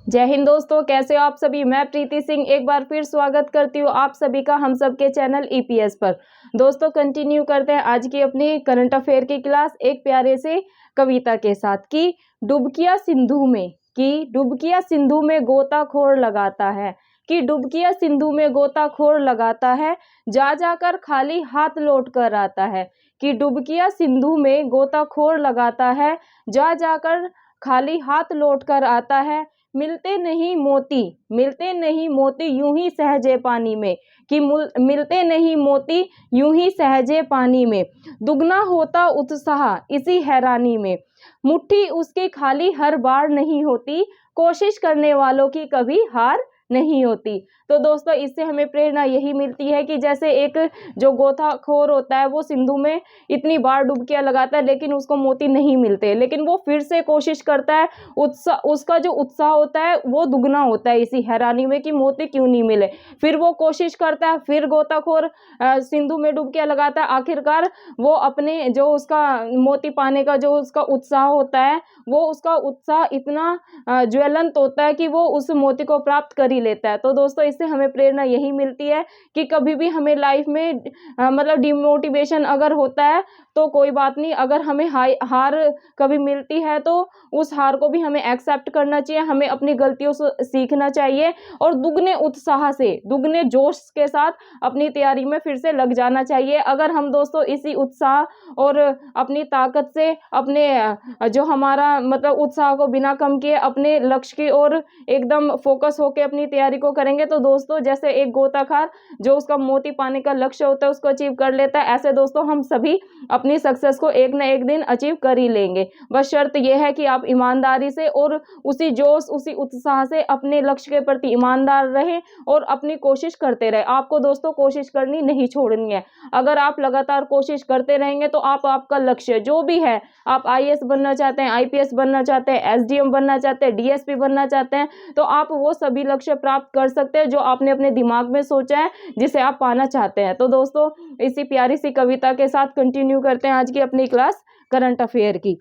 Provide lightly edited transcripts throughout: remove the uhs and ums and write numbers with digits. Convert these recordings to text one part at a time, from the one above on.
जय हिंद दोस्तों, कैसे हो आप सभी। मैं प्रीति सिंह एक बार फिर स्वागत करती हूँ आप सभी का हम सबके चैनल ईपीएस पर। दोस्तों कंटिन्यू करते हैं आज की अपनी करंट अफेयर की क्लास एक प्यारे से कविता के साथ कि डुबकिया सिंधु में, कि डुबकिया सिंधु में गोताखोर लगाता है, कि डुबकिया सिंधु में गोताखोर लगाता है, जा जाकर खाली हाथ लौट कर आता है, कि डुबकिया सिंधु में गोताखोर लगाता है, जा जाकर खाली हाथ लौट कर आता है, मिलते नहीं मोती, मिलते नहीं मोती यूं ही सहजे पानी में, कि मिलते नहीं मोती यूं ही सहजे पानी में, दुगना होता उत्साह इसी हैरानी में, मुट्ठी उसकी खाली हर बार नहीं होती, कोशिश करने वालों की कभी हार नहीं होती। तो दोस्तों इससे हमें प्रेरणा यही मिलती है कि जैसे एक जो गोताखोर होता है वो सिंधु में इतनी बार डुबकियां लगाता है लेकिन उसको मोती नहीं मिलते, लेकिन वो फिर से कोशिश करता है, उत्साह उसका जो उत्साह होता है वो दुगना होता है इसी हैरानी में कि मोती क्यों नहीं मिले। फिर वो कोशिश करता है, फिर गोताखोर सिंधु में डुबकियां लगाता है, आखिरकार वो अपने जो उसका मोती पाने का जो उसका उत्साह होता है वो उसका उत्साह इतना ज्वलंत होता है कि वो उस मोती को प्राप्त कर ही लेता है। तो दोस्तों इससे हमें प्रेरणा यही मिलती है कि कभी भी हमें लाइफ में मतलब डिमोटिवेशन अगर होता है तो कोई बात नहीं, अगर हमें हार कभी मिलती है तो उस हार को भी हमें एक्सेप्ट करना चाहिए, हमें अपनी गलतियों से सीखना चाहिए और दुगने उत्साह से, दुगने जोश के साथ अपनी तैयारी में फिर से लग जाना चाहिए। अगर हम दोस्तों इसी उत्साह और अपनी ताकत से अपने जो हमारा मतलब उत्साह को बिना कम किए अपने लक्ष्य की ओर एकदम फोकस होकर अपनी तैयारी को करेंगे तो दोस्तों जैसे एक गोताखोर जो उसका मोती पाने का लक्ष्य होता है उसको अचीव कर लेता है, ऐसे दोस्तों हम सभी अपनी सक्सेस को एक ना एक दिन अचीव कर ही लेंगे। बस शर्त यह है कि आप ईमानदारी से और उसी जोश उसी उत्साह से अपने लक्ष्य के प्रति ईमानदार रहें और अपनी कोशिश करते रहें। आपको दोस्तों कोशिश करनी नहीं छोड़नी है। अगर आप लगातार कोशिश करते रहेंगे तो आप आपका लक्ष्य जो भी है, आप आईएएस बनना चाहते हैं, आईपीएस बनना चाहते हैं, एसडीएम बनना चाहते हैं, डीएसपी बनना चाहते हैं, तो आप वो सभी लक्ष्य प्राप्त कर सकते हैं जो आपने अपने दिमाग में सोचा है, जिसे आप पाना चाहते हैं। तो दोस्तों इसी प्यारी सी कविता के साथ कंटिन्यू करते हैं आज की अपनी क्लास करंट अफेयर की।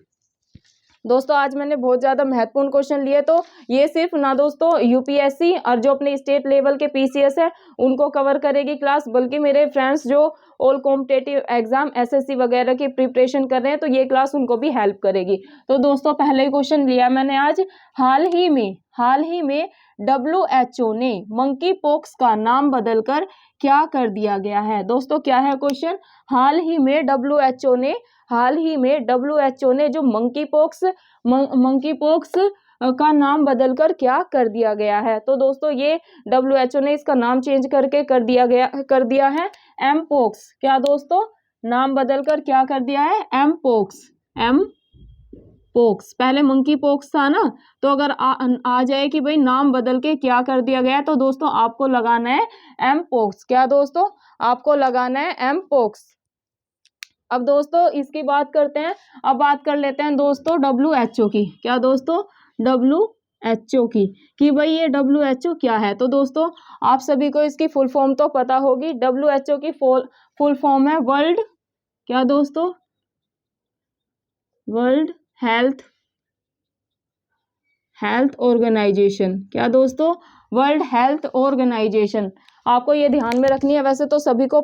दोस्तों आज मैंने बहुत ज़्यादा महत्वपूर्ण क्वेश्चन लिए, तो ये सिर्फ ना दोस्तों यूपीएससी और जो अपने स्टेट लेवल के पीसीएस है उनको कवर करेगी क्लास, बल्कि मेरे फ्रेंड्स जो ऑल कॉम्पिटेटिव एग्जाम एसएससी वगैरह की प्रिपरेशन कर रहे हैं तो ये क्लास उनको भी हेल्प करेगी। तो दोस्तों पहले क्वेश्चन लिया मैंने आज, हाल ही में WHO ने मंकी पॉक्स का नाम बदलकर क्या कर दिया गया है। दोस्तों क्या है क्वेश्चन, हाल ही में WHO ने जो मंकी पॉक्स का नाम बदलकर क्या कर दिया गया है। तो दोस्तों ये WHO ने इसका नाम चेंज करके कर दिया है एम पोक्स। क्या दोस्तों नाम बदलकर क्या कर दिया है, एम पोक्स। पहले मंकी पोक्स था ना, तो अगर आ जाए कि भाई नाम बदल के क्या कर दिया गया है तो दोस्तों आपको लगाना है एम पोक्स। क्या दोस्तों आपको लगाना है एम पोक्स। अब दोस्तों इसकी बात करते हैं, अब बात कर लेते हैं दोस्तों WHO की। क्या दोस्तों WHO की, कि भाई ये WHO क्या है। तो दोस्तों आप सभी को इसकी फुल फॉर्म तो पता होगी। WHO की फुल फॉर्म है वर्ल्ड, क्या दोस्तों, वर्ल्ड हेल्थ ऑर्गेनाइजेशन। क्या दोस्तों, वर्ल्ड हेल्थ ऑर्गेनाइजेशन। आपको ये ध्यान में रखनी है, वैसे तो सभी को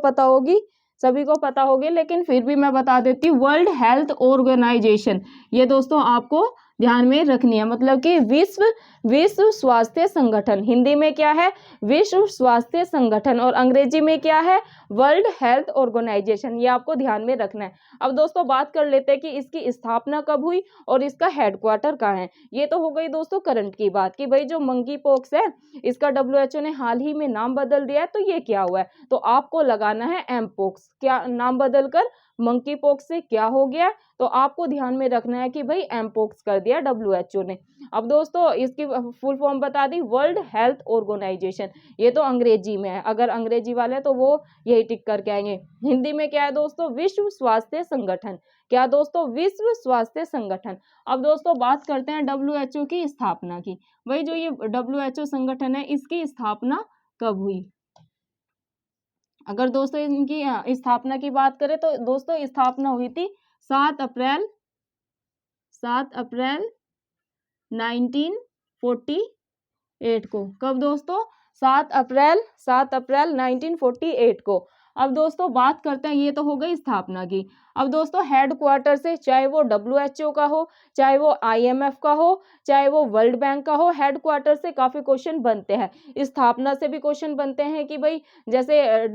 पता होगी लेकिन फिर भी मैं बता देती हूँ, वर्ल्ड हेल्थ ऑर्गेनाइजेशन ये दोस्तों आपको ध्यान में रखनी है। मतलब कि विश्व स्वास्थ्य संगठन, हिंदी में क्या है, विश्व स्वास्थ्य संगठन, और अंग्रेजी में क्या है, वर्ल्ड हेल्थ ऑर्गेनाइजेशन। ये आपको ध्यान में रखना है। अब दोस्तों बात कर लेते हैं कि इसकी स्थापना कब हुई और इसका हेडक्वार्टर कहाँ है। ये तो हो गई दोस्तों करंट की बात कि भाई जो मंकी पॉक्स है इसका WHO ने हाल ही में नाम बदल दिया है, तो ये क्या हुआ है। तो आपको लगाना है एम पॉक्स। क्या नाम बदलकर मंकी पॉक्स से क्या हो गया, तो आपको ध्यान में रखना है कि भाई एम पॉक्स कर दिया WHO ने। अब दोस्तों इसकी फुल फॉर्म बता दी, वर्ल्ड हेल्थ ऑर्गेनाइजेशन। ये तो अंग्रेजी में है, अगर अंग्रेजी वाले हैं तो वो यही टिक करके आएंगे। हिंदी में क्या है दोस्तों, विश्व स्वास्थ्य संगठन। क्या दोस्तों, विश्व स्वास्थ्य संगठन। अब दोस्तों बात करते हैं WHO की स्थापना की। वही जो ये WHO संगठन है इसकी स्थापना कब हुई। अगर दोस्तों इनकी स्थापना की बात करें तो दोस्तों स्थापना हुई थी 7 अप्रैल 1947 8 को। कब दोस्तों? 7 अप्रैल 1948 को। अब दोस्तों बात करते हैं, ये तो हो गई स्थापना की। अब दोस्तों हेड क्वार्टर से, चाहे वो WHO का हो, चाहे वो IMF का हो, चाहे वो वर्ल्ड बैंक का हो, हेड क्वार्टर से काफ़ी क्वेश्चन बनते हैं। स्थापना से भी क्वेश्चन बनते हैं कि भाई जैसे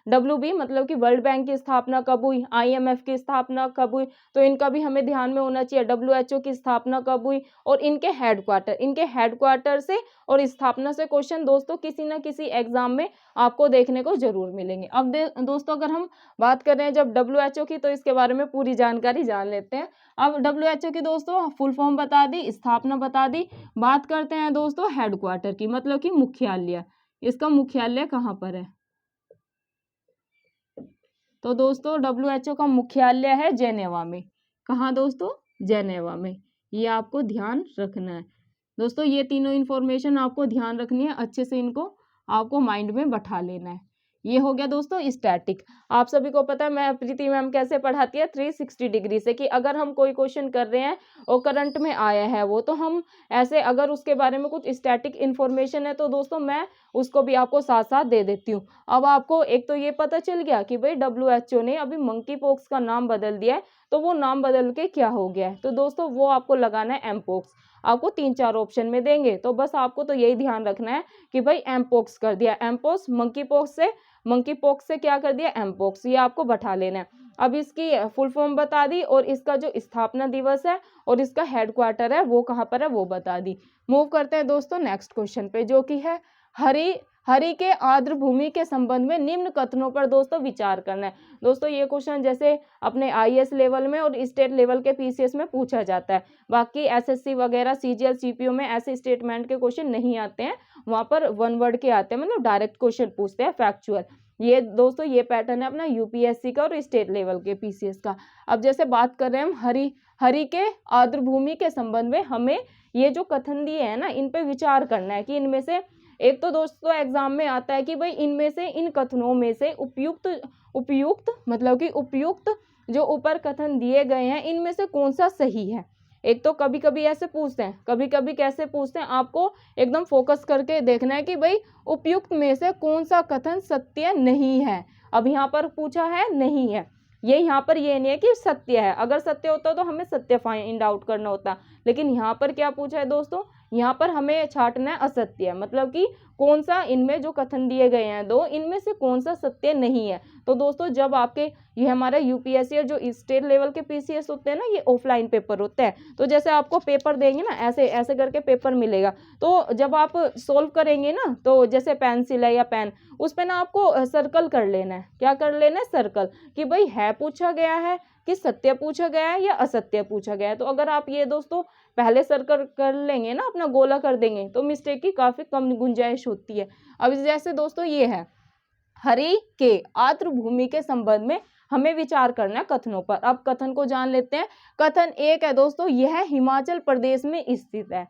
WB मतलब कि वर्ल्ड बैंक की स्थापना कब हुई, IMF की स्थापना कब हुई, तो इनका भी हमें ध्यान में होना चाहिए। WHO की स्थापना कब हुई और इनके हेड क्वार्टर से और स्थापना से क्वेश्चन दोस्तों किसी न किसी एग्जाम में आपको देखने को जरूर मिलेंगे। अब दोस्तों अगर हम बात कर रहे हैं जब WHO की, तो इसके बारे में पूरी जानकारी जान लेते हैं। अब WHO की दोस्तों फुल फॉर्म बता दी, स्थापना बता दी। बात करते हैं दोस्तों हेड क्वार्टर की, मतलब कि मुख्यालय। इसका मुख्यालय कहाँ पर है? तो दोस्तों WHO का मुख्यालय है जेनेवा में। कहाँ दोस्तों? जेनेवा में। ये आपको ध्यान रखना है दोस्तों। ये तीनों इन्फॉर्मेशन आपको ध्यान रखनी है, अच्छे से इनको आपको माइंड में बैठा लेना है। ये हो गया दोस्तों स्टैटिक। आप सभी को पता है मैं प्रीति मैम कैसे पढ़ाती है, 360 डिग्री से, कि अगर हम कोई क्वेश्चन कर रहे हैं और करंट में आया है वो, तो हम ऐसे अगर उसके बारे में कुछ स्टैटिक इन्फॉर्मेशन है तो दोस्तों मैं उसको भी आपको साथ साथ दे देती हूँ। अब आपको एक तो ये पता चल गया कि भाई WHO ने अभी मंकी पॉक्स का नाम बदल दिया है, तो वो नाम बदल के क्या हो गया है, तो दोस्तों वो आपको लगाना है एमपॉक्स। आपको 3-4 ऑप्शन में देंगे, तो बस आपको तो यही ध्यान रखना है कि भाई एमपॉक्स कर दिया, एमपॉक्स मंकी पॉक्स से क्या कर दिया, एमपॉक्स। ये आपको बैठा लेना है। अब इसकी फुल फॉर्म बता दी और इसका जो स्थापना दिवस है और इसका हेडक्वार्टर है वो कहाँ पर है वो बता दी। मूव करते हैं दोस्तों नेक्स्ट क्वेश्चन पे, जो कि है हरि के आर्द्र भूमि के संबंध में निम्न कथनों पर दोस्तों विचार करना है। दोस्तों ये क्वेश्चन जैसे अपने IAS लेवल में और स्टेट लेवल के PCS में पूछा जाता है। बाकी SSC वगैरह CGL CPO में ऐसे स्टेटमेंट के क्वेश्चन नहीं आते हैं, वहां पर वन वर्ड के आते हैं, मतलब डायरेक्ट क्वेश्चन पूछते हैं फैक्चुअल। ये दोस्तों ये पैटर्न है अपना UPSC का और स्टेट लेवल के PCS का। अब जैसे बात कर रहे हैं हम हरि के आर्द्र भूमि के संबंध में, हमें ये जो कथन दिए हैं ना इन पे विचार करना है कि इनमें से एक तो दोस्तों एग्जाम में आता है कि भाई इनमें से इन कथनों में से उपयुक्त मतलब कि उपयुक्त जो ऊपर कथन दिए गए हैं इनमें से कौन सा सही है। एक तो कभी कभी ऐसे पूछते हैं, कभी कभी कैसे पूछते हैं, आपको एकदम फोकस करके देखना है कि भाई उपयुक्त में से कौन सा कथन सत्य नहीं है। अब यहाँ पर पूछा है नहीं है, ये यहाँ पर ये नहीं है कि सत्य है, अगर सत्य होता तो हमें सत्य फाइंड आउट करना होता, लेकिन यहाँ पर क्या पूछा है दोस्तों, यहाँ पर हमें छांटना है असत्य, मतलब कि कौन सा इनमें जो कथन दिए गए हैं दो, इनमें से कौन सा सत्य नहीं है। तो दोस्तों जब आपके ये हमारा UPSC और जो स्टेट लेवल के PCS होते हैं ना, ये ऑफलाइन पेपर होते हैं, तो जैसे आपको पेपर देंगे ना ऐसे ऐसे करके पेपर मिलेगा, तो जब आप सोल्व करेंगे ना, तो जैसे पेंसिल है या पेन, उस पे ना आपको सर्कल कर लेना है। क्या कर लेना है? सर्कल, कि भाई है पूछा गया है कि सत्य पूछा गया है या असत्य पूछा गया है। तो अगर आप ये दोस्तों पहले सर्कल कर लेंगे ना, अपना गोला कर देंगे, तो मिस्टेक की काफी कम गुंजाइश होती है। अब जैसे दोस्तों ये है हरि के आर्द्र भूमि के संबंध में हमें विचार करना है कथनों पर। अब कथन को जान लेते हैं। कथन एक है दोस्तों, यह हिमाचल प्रदेश में स्थित है।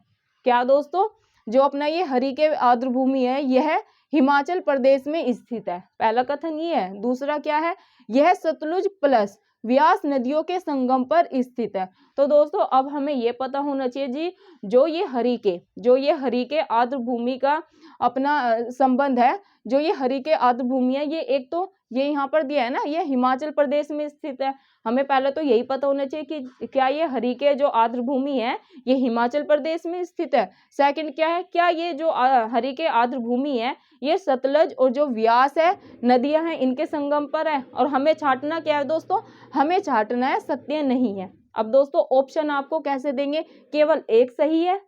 क्या दोस्तों? जो अपना ये हरि के आर्द्र भूमि है यह हिमाचल प्रदेश में स्थित है, पहला कथन ये है। दूसरा क्या है? यह सतलुज प्लस व्यास नदियों के संगम पर स्थित है। तो दोस्तों अब हमें ये पता होना चाहिए जी, जो ये हरि के आर्द्र भूमि का अपना संबंध है, जो ये हरि के आर्द्र भूमि है, ये एक तो ये यहाँ पर दिया है ना, ये हिमाचल प्रदेश में स्थित है। हमें पहले तो यही पता होना चाहिए कि क्या ये हरि के जो आर्द्र भूमि है ये हिमाचल प्रदेश में स्थित है। सेकंड क्या है, क्या ये जो हरि के आर्द्र भूमि है ये सतलज और जो व्यास है नदियां हैं इनके संगम पर है। और हमें छांटना क्या है दोस्तों? हमें छांटना है सत्य नहीं है। अब दोस्तों ऑप्शन आपको कैसे देंगे? केवल एक सही है,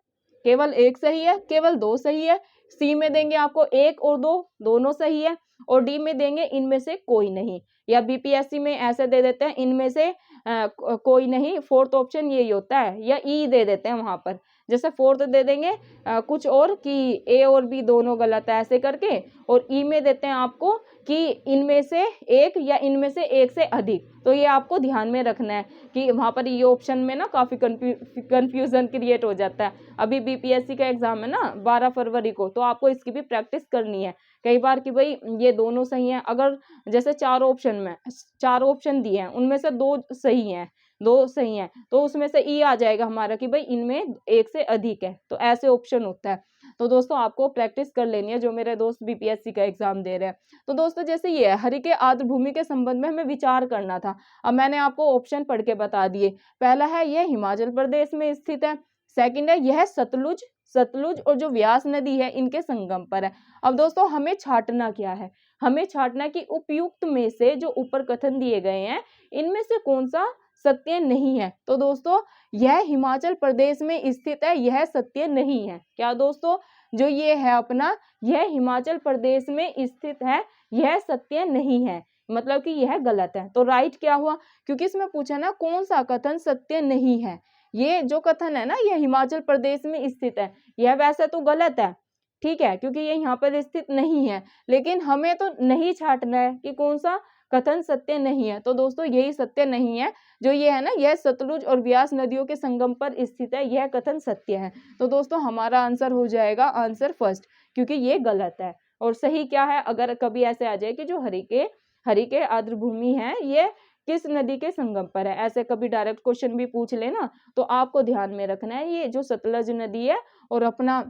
केवल एक सही है, केवल दो सही है। सी में देंगे आपको एक और दो दोनों सही है, और डी में देंगे इनमें से कोई नहीं, या BPSC में ऐसे दे देते हैं इनमें से कोई नहीं, फोर्थ ऑप्शन यही होता है, या ई दे देते हैं वहां पर। जैसे फोर्थ दे देंगे कुछ और कि ए और बी दोनों गलत है ऐसे करके, और ई में देते हैं आपको कि इनमें से एक या इनमें से एक से अधिक। तो ये आपको ध्यान में रखना है कि वहां पर ये ऑप्शन में ना काफी कंफ्यूजन क्रिएट हो जाता है। अभी BPSC का एग्जाम है ना 12 फरवरी को, तो आपको इसकी भी प्रैक्टिस करनी है कई बार कि भाई ये दोनों सही हैं। अगर जैसे चार ऑप्शन दिए हैं उनमें से दो सही हैं, दो सही हैं, तो उसमें से ई आ जाएगा हमारा कि भाई इनमें एक से अधिक है, तो ऐसे ऑप्शन होता है। तो दोस्तों आपको प्रैक्टिस कर लेनी है, जो मेरे दोस्त बीपीएससी का एग्जाम दे रहे हैं। तो दोस्तों जैसे ये है, हरिके आर्द्र भूमि के संबंध में हमें विचार करना था। अब मैंने आपको ऑप्शन पढ़ के बता दिए। पहला है यह हिमाचल प्रदेश में स्थित है, सेकंड है यह सतलुज और जो व्यास नदी है इनके संगम पर है। अब दोस्तों हमें छांटना क्या है, हमें छांटना कि उपयुक्त में से जो ऊपर कथन दिए गए हैं इनमें से कौन सा सत्य नहीं है। तो दोस्तों यह हिमाचल प्रदेश में स्थित है, यह सत्य नहीं है। क्या दोस्तों, जो ये है अपना, यह हिमाचल प्रदेश में स्थित है, यह सत्य नहीं है, मतलब कि यह गलत है। तो राइट क्या हुआ, क्योंकि इसमें पूछा ना कौन सा कथन सत्य नहीं है। ये जो कथन है ना, यह हिमाचल प्रदेश में स्थित है, यह वैसे तो गलत है, ठीक है, क्योंकि ये यहाँ पर स्थित नहीं है, लेकिन हमें तो नहीं छांटना है कि कौन सा कथन सत्य नहीं है। तो दोस्तों यही सत्य नहीं है, जो ये है ना, यह सतलुज और व्यास नदियों के संगम पर स्थित है, यह कथन सत्य है। तो दोस्तों हमारा आंसर हो जाएगा आंसर फर्स्ट, क्योंकि ये गलत है। और सही क्या है, अगर कभी ऐसे आ जाए कि जो हरिके आर्द्र भूमि है ये किस नदी के संगम पर है, ऐसे कभी डायरेक्ट क्वेश्चन भी पूछ लेना, तो आपको ध्यान में रखना है ये जो सतलज नदी है और अपना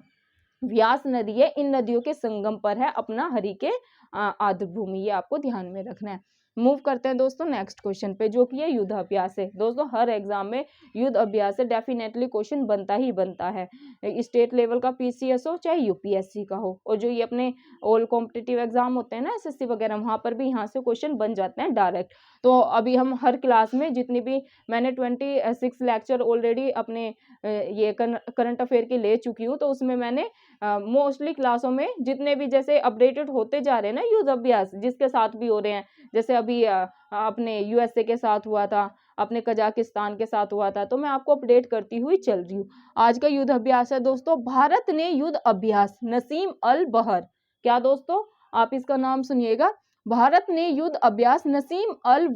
व्यास नदी है, इन नदियों के संगम पर है अपना हरिके आर्द्र भूमि, ये आपको ध्यान में रखना है। मूव करते हैं दोस्तों नेक्स्ट क्वेश्चन पे, जो कि है युद्ध अभ्यास है। दोस्तों हर एग्जाम में युद्ध अभ्यास से डेफिनेटली क्वेश्चन बनता ही बनता है, स्टेट लेवल का पीसीएस हो चाहे यूपीएससी का हो, और जो ये अपने ऑल कॉम्पिटिटिव एग्जाम होते हैं ना एसएससी वगैरह, वहां पर भी यहाँ से क्वेश्चन बन जाते हैं डायरेक्ट। तो अभी हम हर क्लास में जितनी भी, मैंने 26 लेक्चर ऑलरेडी अपने ये करंट अफेयर के ले चुकी हूँ, तो उसमें मैंने मोस्टली क्लासों में जितने भी जैसे अपडेटेड होते जा रहे हैं ना युद्ध अभ्यास, जिसके साथ भी हो रहे हैं, जैसे अभी अपने यूएसए के साथ हुआ था, अपने कजाकिस्तान के साथ हुआ था, तो मैं आपको अपडेट करती हुई चल रही हूँ। आज का युद्ध अभ्यास है दोस्तों, भारत ने युद्ध अभ्यास नसीम अल बहर, क्या दोस्तों आप इसका नाम सुनिएगा, भारत ने युद्ध अभ्यास नसीम अल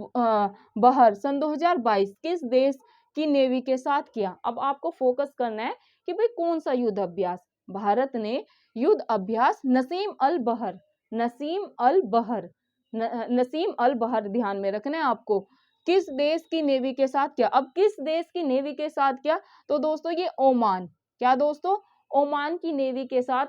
बहर सन 2022 किस देश की नेवी के साथ किया। अब आपको फोकस करना है कि भाई कौन सा युद्ध अभ्यास, भारत ने युद्ध अभ्यास नसीम अल बहर, नसीम अल बहर, नसीम अल बहर ध्यान में रखना है आपको, किस देश की नेवी के साथ किया। अब किस देश की नेवी के साथ किया, तो दोस्तों ये ओमान, क्या दोस्तों, ओमान की नेवी के साथ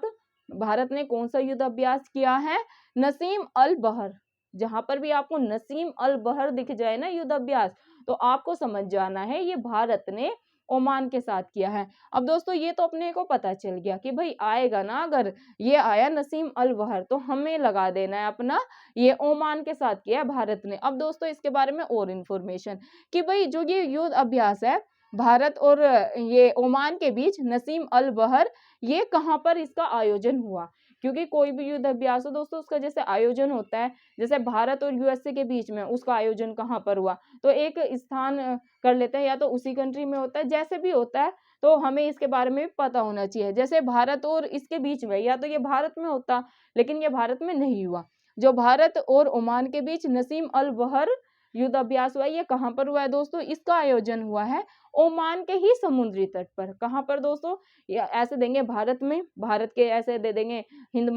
भारत ने कौन सा युद्ध अभ्यास किया है, नसीम अल बहर। जहां पर भी आपको नसीम अल बहर दिख जाए ना युद्ध अभ्यास, तो आपको समझ जाना है ये भारत ने ओमान के साथ किया है। अब दोस्तों ये तो अपने को पता चल गया कि भाई आएगा ना, अगर ये आया नसीम अल बहर तो हमें लगा देना है अपना ये ओमान के साथ किया है भारत ने। अब दोस्तों इसके बारे में और इन्फॉर्मेशन कि भाई जो ये युद्ध अभ्यास है भारत और ये ओमान के बीच नसीम अल बहर, ये कहाँ पर इसका आयोजन हुआ, क्योंकि कोई भी युद्ध अभ्यास हो दोस्तों उसका जैसे आयोजन होता है, जैसे भारत और यूएसए के बीच में उसका आयोजन कहाँ पर हुआ, तो एक स्थान कर लेते हैं, या तो उसी कंट्री में होता है, जैसे भी होता है तो हमें इसके बारे में पता होना चाहिए। जैसे भारत और इसके बीच में, या तो ये भारत में होता, लेकिन ये भारत में नहीं हुआ। जो भारत और ओमान के बीच नसीम अल बहर युद्ध अभ्यास हुआ, ये कहाँ पर हुआ है दोस्तों, इसका आयोजन हुआ है ओमान के ही समुद्री तट पर। कहाँ पर दोस्तों, ऐसे देंगे भारत में, भारत के ऐसे दे देंगे हिंद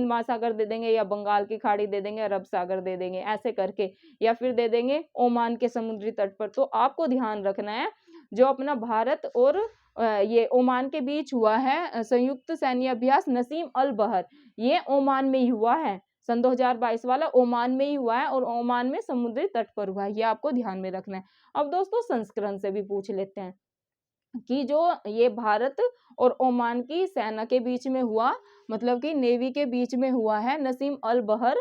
महासागर दे देंगे, या बंगाल की खाड़ी दे देंगे, अरब सागर दे देंगे, ऐसे करके, या फिर दे देंगे ओमान के समुद्री तट पर। तो आपको ध्यान रखना है जो अपना भारत और ये ओमान के बीच हुआ है संयुक्त सैन्य अभ्यास नसीम अल बहर, ये ओमान में ही हुआ है, सन 2022 वाला ओमान में ही हुआ है, और ओमान में समुद्री तट पर हुआ है, ये आपको ध्यान में रखना है। अब दोस्तों संस्करण से भी पूछ लेते हैं कि जो ये भारत और ओमान की सेना के बीच में हुआ, मतलब कि नेवी के बीच में हुआ है नसीम अल बहर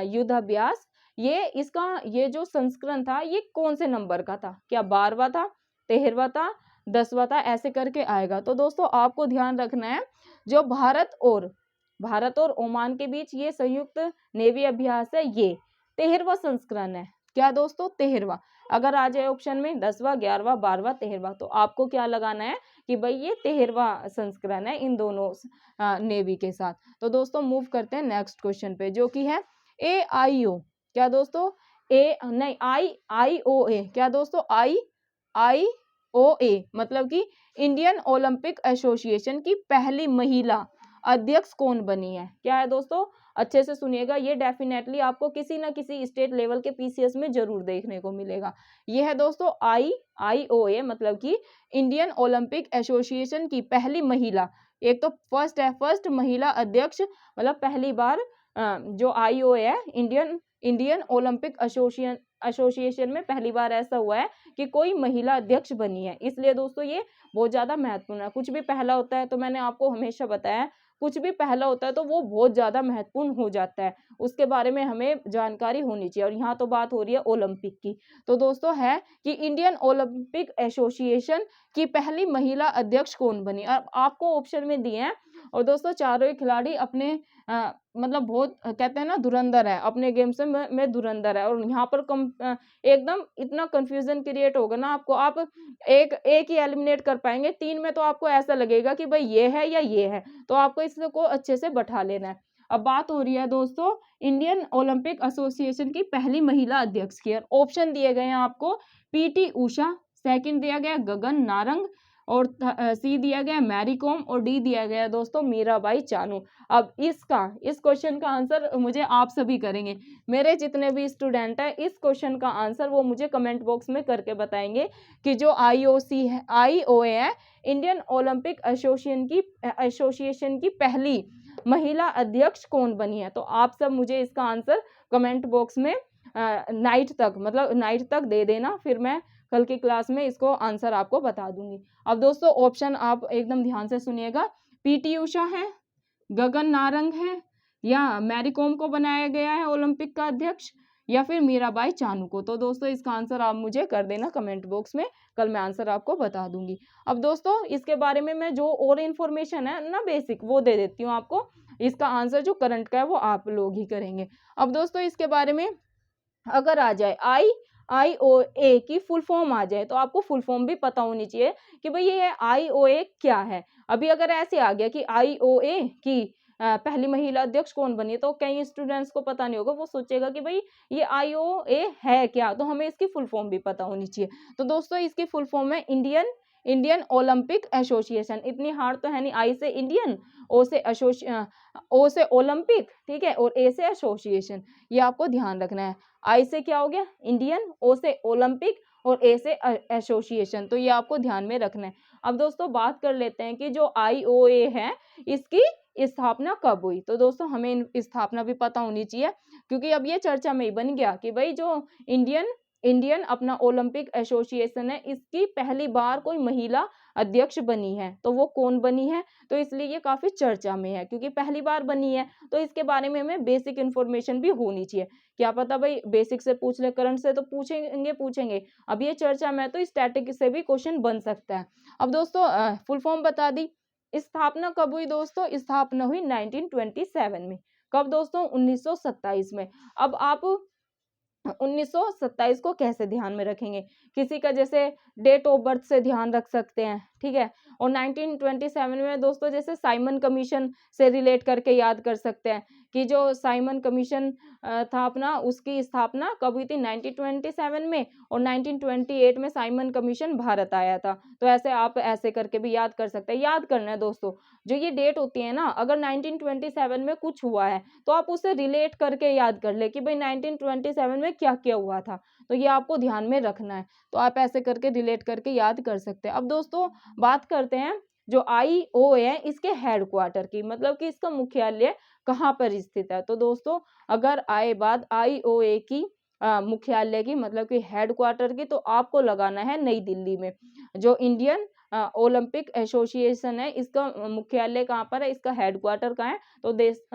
युद्ध अभ्यास, ये जो संस्करण था ये कौन से नंबर का था, क्या 12वां था, 13वां था, 10वां था, ऐसे करके आएगा। तो दोस्तों आपको ध्यान रखना है जो भारत और ओमान के बीच ये संयुक्त नेवी अभ्यास है, ये 13वां संस्करण है। क्या दोस्तों, 13वां। अगर आ जाए ऑप्शन में 10वां, 11वां, 12वां, 13वां, तो आपको क्या लगाना है कि भाई ये 13वां संस्करण है इन दोनों नेवी के साथ। तो दोस्तों मूव करते हैं नेक्स्ट क्वेश्चन पे, जो कि है AIO, क्या दोस्तों, IOA, क्या दोस्तों, IOA मतलब कि इंडियन ओलंपिक एसोसिएशन की पहली महिला अध्यक्ष कौन बनी है, क्या है दोस्तों, अच्छे से सुनिएगा, ये डेफिनेटली आपको किसी ना किसी स्टेट लेवल के पीसीएस में जरूर देखने को मिलेगा। ये है दोस्तों IOA मतलब कि इंडियन ओलंपिक एसोसिएशन की पहली महिला, एक तो फर्स्ट है, फर्स्ट महिला अध्यक्ष, मतलब पहली बार जो IOA है, इंडियन ओलंपिक एसोसिएशन में पहली बार ऐसा हुआ है कि कोई महिला अध्यक्ष बनी है। इसलिए दोस्तों ये बहुत ज़्यादा महत्वपूर्ण है। कुछ भी पहला होता है तो मैंने आपको हमेशा बताया, कुछ भी पहला होता है तो वो बहुत ज़्यादा महत्वपूर्ण हो जाता है, उसके बारे में हमें जानकारी होनी चाहिए। और यहाँ तो बात हो रही है ओलंपिक की, तो दोस्तों है कि इंडियन ओलंपिक एसोसिएशन की पहली महिला अध्यक्ष कौन बनी। अब आपको ऑप्शन में दिए हैं, और दोस्तों चारों ही खिलाड़ी अपने मतलब बहुत कहते हैं ना धुरंधर है, अपने गेम से में धुरंधर है। और यहाँ पर एकदम इतना कंफ्यूजन क्रिएट होगा ना आपको, आप एक ही एलिमिनेट कर पाएंगे, 3 में तो आपको ऐसा लगेगा कि भाई ये है या ये है, तो आपको इसको अच्छे से बैठा लेना है। अब बात हो रही है दोस्तों इंडियन ओलंपिक एसोसिएशन की पहली महिला अध्यक्ष की। ऑप्शन दिए गए हैं आपको, PT उषा, सेकंड दिया गया गगन नारंग, और सी दिया गया मैरी कॉम, और डी दिया गया दोस्तों मीराबाई चानू। अब इस क्वेश्चन का आंसर मुझे आप सभी करेंगे, मेरे जितने भी स्टूडेंट हैं, इस क्वेश्चन का आंसर वो मुझे कमेंट बॉक्स में करके बताएंगे कि जो IOA है, इंडियन ओलंपिक एसोसिएशन की पहली महिला अध्यक्ष कौन बनी है। तो आप सब मुझे इसका आंसर कमेंट बॉक्स में नाइट तक दे देना, फिर मैं कल की क्लास में इसको आंसर आपको बता दूंगी। अब दोस्तों ऑप्शन आप एकदम ध्यान से सुनिएगा, PT उषा है, गगन नारंग है, या मैरी कॉम को बनाया गया है ओलंपिक का अध्यक्ष, या फिर मीराबाई चानू को। तो दोस्तों इसका आंसर आप मुझे कर देना कमेंट बॉक्स में, कल मैं आंसर आपको बता दूंगी। अब दोस्तों इसके बारे में मैं जो और इन्फॉर्मेशन है ना बेसिक, वो दे देती हूँ आपको। इसका आंसर जो करंट का है वो आप लोग ही करेंगे। अब दोस्तों इसके बारे में अगर आ जाए IOA की फुल फॉर्म आ जाए, तो आपको फुल फॉर्म भी पता होनी चाहिए कि भाई ये IOA क्या है। अभी अगर ऐसे आ गया कि IOA की पहली महिला अध्यक्ष कौन बनी, तो कई स्टूडेंट्स को पता नहीं होगा, वो सोचेगा कि भाई ये IOA है क्या, तो हमें इसकी फुल फॉर्म भी पता होनी चाहिए। तो दोस्तों इसकी फुल फॉर्म है इंडियन ओलंपिक एसोसिएशन। इतनी हार्ड तो है नहीं, I से इंडियन, O से ओलंपिक, ठीक है, और A से एसोसिएशन, ये आपको ध्यान रखना है। I से क्या हो गया इंडियन, O से ओलंपिक, और A से एसोसिएशन, तो ये आपको ध्यान में रखना है। अब दोस्तों बात कर लेते हैं कि जो IOA है इसकी स्थापना कब हुई। तो दोस्तों हमें स्थापना भी पता होनी चाहिए, क्योंकि अब ये चर्चा में ही बन गया कि भाई जो इंडियन अपना ओलंपिक एसोसिएशन है, इसकी पहली बार कोई महिला अध्यक्ष बनी है, तो वो कौन बनी है। तो इसलिए ये काफी चर्चा में है, क्योंकि पहली बार बनी है, तो इसके बारे में हमें बेसिक इन्फॉर्मेशन भी होनी चाहिए। क्या पता भाई बेसिक से पूछ ले, करंट से तो पूछेंगे। अब ये चर्चा में, तो स्टैटिक से भी क्वेश्चन बन सकता है। अब दोस्तों फुल फॉर्म बता दी। स्थापना कब हुई दोस्तों, स्थापना हुई 1927 में। कब दोस्तों, 1927 में। अब आप 1927 को कैसे ध्यान में रखेंगे, किसी का जैसे डेट ऑफ बर्थ से ध्यान रख सकते हैं, ठीक है। और 1927 में दोस्तों जैसे साइमन कमीशन से रिलेट करके याद कर सकते हैं कि जो साइमन कमीशन था अपना, उसकी स्थापना कब हुई थी 1927 में, और 1928 में साइमन कमीशन भारत आया था। तो ऐसे आप ऐसे करके भी याद कर सकते हैं। याद करना है दोस्तों, जो ये डेट होती है ना, अगर 1927 में कुछ हुआ है तो आप उसे रिलेट करके याद कर ले कि भाई 1927 में क्या क्या हुआ था, तो ये आपको ध्यान में रखना है। तो आप ऐसे करके रिलेट करके याद कर सकते हैं। अब दोस्तों बात करते हैं जो IOA है इसके हेडक्वार्टर की, मतलब कि इसका मुख्यालय कहाँ पर स्थित है। तो दोस्तों अगर आए बात IOA की मुख्यालय की, मतलब कि हेडक्वार्टर की, तो आपको लगाना है नई दिल्ली में। जो इंडियन ओलंपिक एसोसिएशन है, इसका मुख्यालय कहाँ पर है, इसका हेडक्वार्टर कहाँ है, तो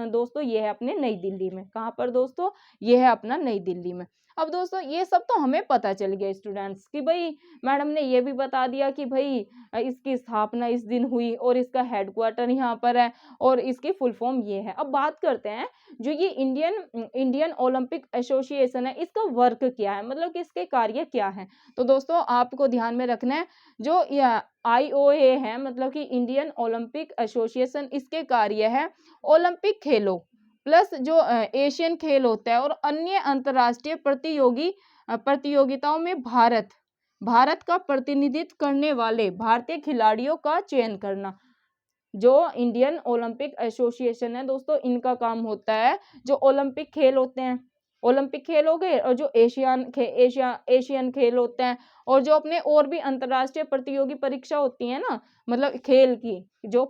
दोस्तों ये है अपने नई दिल्ली में। कहाँ पर दोस्तों, ये है अपना नई दिल्ली में। अब दोस्तों ये सब तो हमें पता चल गया स्टूडेंट्स कि भाई मैडम ने ये भी बता दिया कि भाई इसकी स्थापना इस दिन हुई, और इसका हेडक्वार्टर यहाँ पर है, और इसकी फुल फॉर्म ये है। अब बात करते हैं जो ये इंडियन ओलंपिक एसोसिएशन है, इसका वर्क क्या है, मतलब कि इसके कार्य क्या है। तो दोस्तों आपको ध्यान में रखना है, जो IOA है मतलब कि इंडियन ओलंपिक एसोसिएशन, इसके कार्य है ओलंपिक खेलों प्लस जो एशियन खेल होता है और अन्य अंतर्राष्ट्रीय प्रतियोगिताओं में भारत का प्रतिनिधित्व करने वाले भारतीय खिलाड़ियों का चयन करना। जो इंडियन ओलंपिक एसोसिएशन है दोस्तों, इनका काम होता है जो ओलंपिक खेल होते हैं, ओलंपिक खेल हो गए, और जो एशियन खेल होते हैं, और जो अपने और भी अंतर्राष्ट्रीय प्रतियोगी परीक्षा होती है ना, मतलब खेल की जो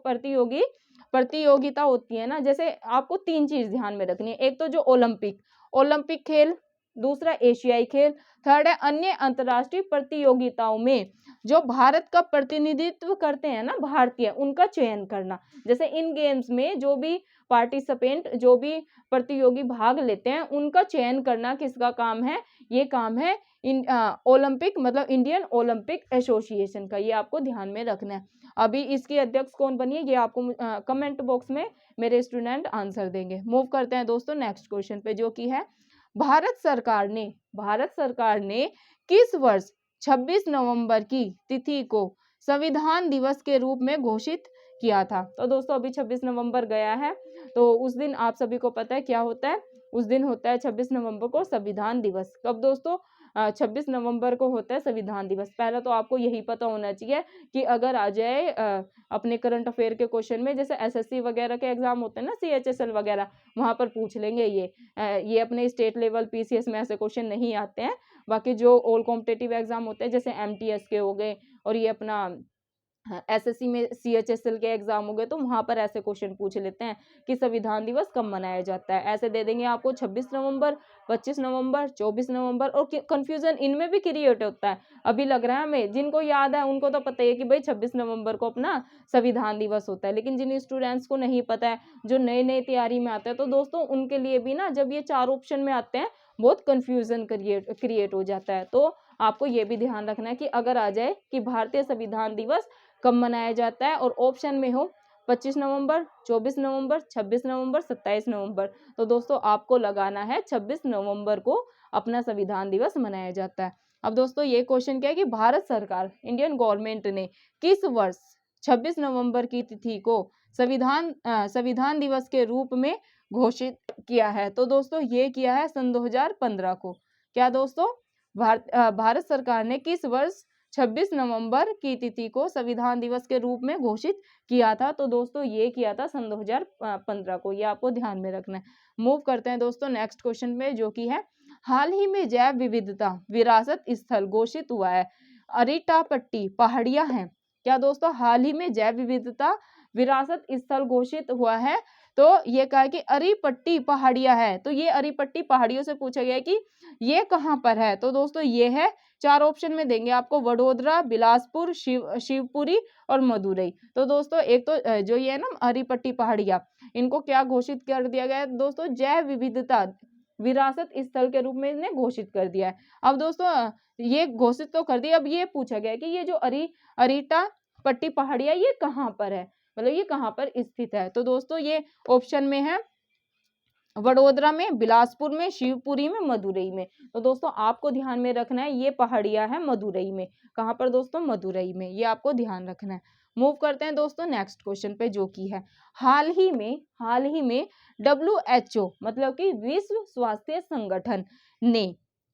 प्रतियोगिता होती है ना, जैसे आपको 3 चीज ध्यान में रखनी है। एक तो जो ओलंपिक ओलंपिक खेल, दूसरा एशियाई खेल, थर्ड है अन्य अंतर्राष्ट्रीय प्रतियोगिताओं में जो भारत का प्रतिनिधित्व करते हैं ना भारतीय, उनका चयन करना। जैसे इन गेम्स में जो भी पार्टिसिपेंट, जो भी प्रतियोगी भाग लेते हैं, उनका चयन करना किसका काम है? ये काम है ओलंपिक मतलब इंडियन ओलंपिक एसोसिएशन का। ये आपको ध्यान में रखना है। अभी इसकी अध्यक्ष कौन बनी है, ये आपको कमेंट बॉक्स में मेरे स्टूडेंट आंसर देंगे। मूव करते हैं दोस्तों नेक्स्ट क्वेश्चन पे, जो कि है भारत सरकार ने किस वर्ष 26 नवंबर की तिथि को संविधान दिवस के रूप में घोषित किया था? तो दोस्तों अभी 26 नवंबर गया है, तो उस दिन आप सभी को पता है क्या होता है, उस दिन होता है 26 नवंबर को संविधान दिवस। कब दोस्तों? 26 नवंबर को होता है संविधान दिवस। पहला तो आपको यही पता होना चाहिए कि अगर आ जाए अपने करंट अफेयर के क्वेश्चन में, जैसे एसएससी वगैरह के एग्जाम होते हैं ना, सीएचएसएल वगैरह, वहां पर पूछ लेंगे ये अपने स्टेट लेवल पीसीएस में ऐसे क्वेश्चन नहीं आते हैं। बाकी जो ऑल कॉम्पिटिटिव एग्जाम होते हैं, जैसे एमटीएस के हो गए, और ये अपना एसएससी में सीएचएसएल के एग्जाम हो गए, तो वहां पर ऐसे क्वेश्चन पूछ लेते हैं कि संविधान दिवस कब मनाया जाता है। ऐसे दे देंगे आपको 26 नवंबर, 25 नवंबर, 24 नवंबर, और कंफ्यूजन इनमें भी क्रिएट होता है। अभी लग रहा है हमें, जिनको याद है उनको तो पता ही है कि भाई 26 नवंबर को अपना संविधान दिवस होता है, लेकिन जिन स्टूडेंट्स को नहीं पता है, जो नए नए तैयारी में आते हैं, तो दोस्तों उनके लिए भी ना, जब ये 4 ऑप्शन में आते हैं, बहुत कंफ्यूजन क्रिएट हो जाता है। तो आपको ये भी ध्यान रखना है कि अगर आ जाए कि भारतीय संविधान दिवस कब मनाया जाता है, और ऑप्शन में हो 25 नवंबर, 24 नवंबर, 26 नवंबर, 27 नवंबर, तो दोस्तों आपको लगाना है 26 नवंबर को अपना संविधान दिवस मनाया जाता है। अब दोस्तों ये क्वेश्चन क्या है कि भारत सरकार, इंडियन गवर्नमेंट ने किस वर्ष 26 नवंबर की तिथि को संविधान दिवस के रूप में घोषित किया है? तो दोस्तों ये किया है सन 2015 को। क्या दोस्तों? भारत सरकार ने किस वर्ष 26 नवंबर की तिथि को संविधान दिवस के रूप में घोषित किया था? तो दोस्तों ये किया था सन 2015 को। ये आपको ध्यान में रखना है। मूव करते हैं दोस्तों नेक्स्ट क्वेश्चन में, जो कि है हाल ही में जैव विविधता विरासत स्थल घोषित हुआ है, अरिटापट्टी पहाड़ियां हैं। क्या दोस्तों? हाल ही में जैव विविधता विरासत स्थल घोषित हुआ है, तो ये कहा कि अरिपट्टी पहाड़ियां है। तो ये अरिपट्टी पहाड़ियों से पूछा गया कि ये कहाँ पर है? तो दोस्तों ये है, 4 ऑप्शन में देंगे आपको, वडोदरा, बिलासपुर, शिवपुरी और मदुरई। तो दोस्तों एक तो जो ये है ना हरिपट्टी पहाड़ियां, इनको क्या घोषित कर दिया गया है दोस्तों? जैव विविधता विरासत स्थल के रूप में इन्हें घोषित कर दिया है। अब दोस्तों ये घोषित तो कर दिया, अब ये पूछा गया कि ये जो अरिटा पट्टी पहाड़ियां ये कहाँ पर है, मतलब ये कहाँ पर स्थित है? तो दोस्तों ये ऑप्शन में है वडोदरा में, बिलासपुर में, शिवपुरी में, मदुरई में। तो दोस्तों आपको ध्यान में रखना है, ये पहाड़ियां है मदुरई में। कहाँ पर दोस्तों? मदुरई में। ये आपको ध्यान रखना है। मूव करते हैं दोस्तों नेक्स्ट क्वेश्चन पे, जो कि है हाल ही में WHO मतलब कि विश्व स्वास्थ्य संगठन ने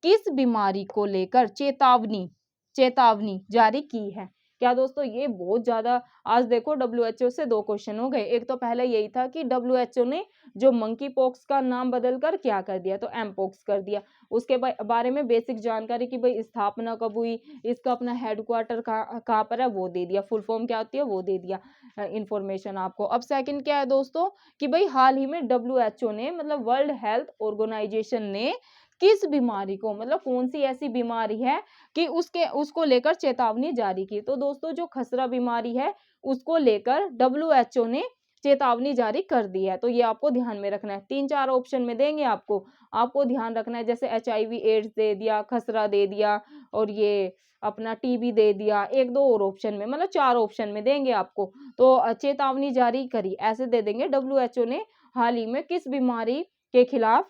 किस बीमारी को लेकर चेतावनी जारी की है? क्या दोस्तों? ये बहुत ज्यादा, आज देखो WHO से 2 क्वेश्चन हो गए। एक तो पहले यही था कि WHO ने जो मंकी पॉक्स का नाम बदलकर क्या कर दिया, तो एम पॉक्स कर दिया। उसके बारे में बेसिक जानकारी कि भाई स्थापना कब हुई, इसका अपना हेडक्वार्टर कहाँ पर है वो दे दिया, फुल फॉर्म क्या होती है वो दे दिया इंफॉर्मेशन आपको। अब सेकंड क्या है दोस्तों कि भाई हाल ही में WHO ने मतलब वर्ल्ड हेल्थ ऑर्गेनाइजेशन ने किस बीमारी को, मतलब कौन सी ऐसी बीमारी है कि उसको लेकर चेतावनी जारी की? तो दोस्तों जो खसरा बीमारी है उसको लेकर WHO ने चेतावनी जारी कर दी है। तो ये आपको ध्यान में रखना है। 3-4 ऑप्शन में देंगे आपको ध्यान रखना है, जैसे HIV एड्स दे दिया, खसरा दे दिया, और ये अपना टीबी दे दिया, 1-2 और ऑप्शन में, मतलब 4 ऑप्शन में देंगे आपको। तो चेतावनी जारी करी ऐसे दे देंगे, WHO ने हाल ही में किस बीमारी के खिलाफ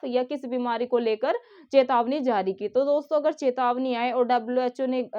या किस बीमारी को लेकर चेतावनी जारी की? तो दोस्तों अगर चेतावनी आए और WHO ने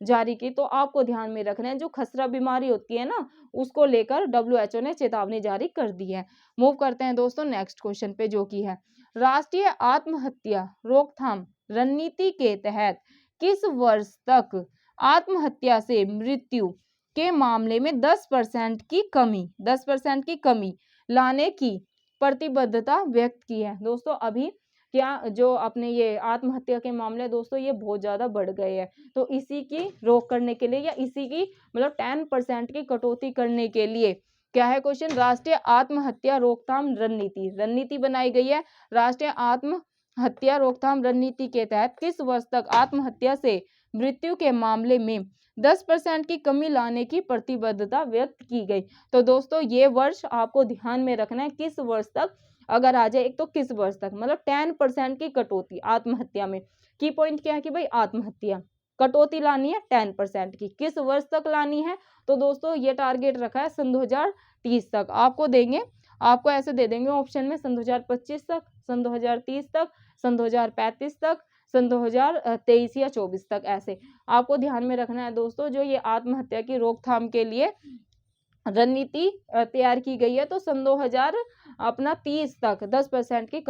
जारी की, तो आपको ध्यान में रखना है जो खसरा बीमारी होती है ना, उसको लेकर WHO ने चेतावनी जारी कर दी है। मूव करते हैं दोस्तों नेक्स्ट क्वेश्चन पे, जो कि है राष्ट्रीय आत्महत्या रोकथाम रणनीति के तहत किस वर्ष तक आत्महत्या से मृत्यु के मामले में 10% की कमी 10% की कमी लाने की प्रतिबद्धता व्यक्त की है। दोस्तों अभी क्या जो अपने ये आत्महत्या के मामले दोस्तों ये बहुत ज़्यादा बढ़ गए हैं, तो इसी की रोक करने के लिए या इसी की मतलब 10% की कटौती करने के लिए क्या है क्वेश्चन, राष्ट्रीय आत्महत्या रोकथाम रणनीति रणनीति बनाई गई है। राष्ट्रीय आत्महत्या रोकथाम रणनीति के तहत किस वर्ष तक आत्महत्या से मृत्यु के मामले में 10% की कमी लाने की प्रतिबद्धता व्यक्त की गई। तो दोस्तों ये वर्ष आपको ध्यान में रखना है, किस वर्ष तक अगर आ जाए, एक तो किस वर्ष तक मतलब 10% की कटौती आत्महत्या में। की पॉइंट क्या है कि भाई आत्महत्या कटौती लानी है 10% की, किस वर्ष तक लानी है, तो दोस्तों ये टारगेट रखा है सन 2030 तक। आपको देंगे, आपको ऐसे दे देंगे ऑप्शन में सन 2025 तक, सन 2030 तक, सन 2035 तक, सन 2023 या 24 तक, ऐसे आपको ध्यान में रखना है दोस्तों। जो ये आत्महत्या की रोकथाम के लिए रणनीति तैयार की गई है, तो सन 2030 तक 10% की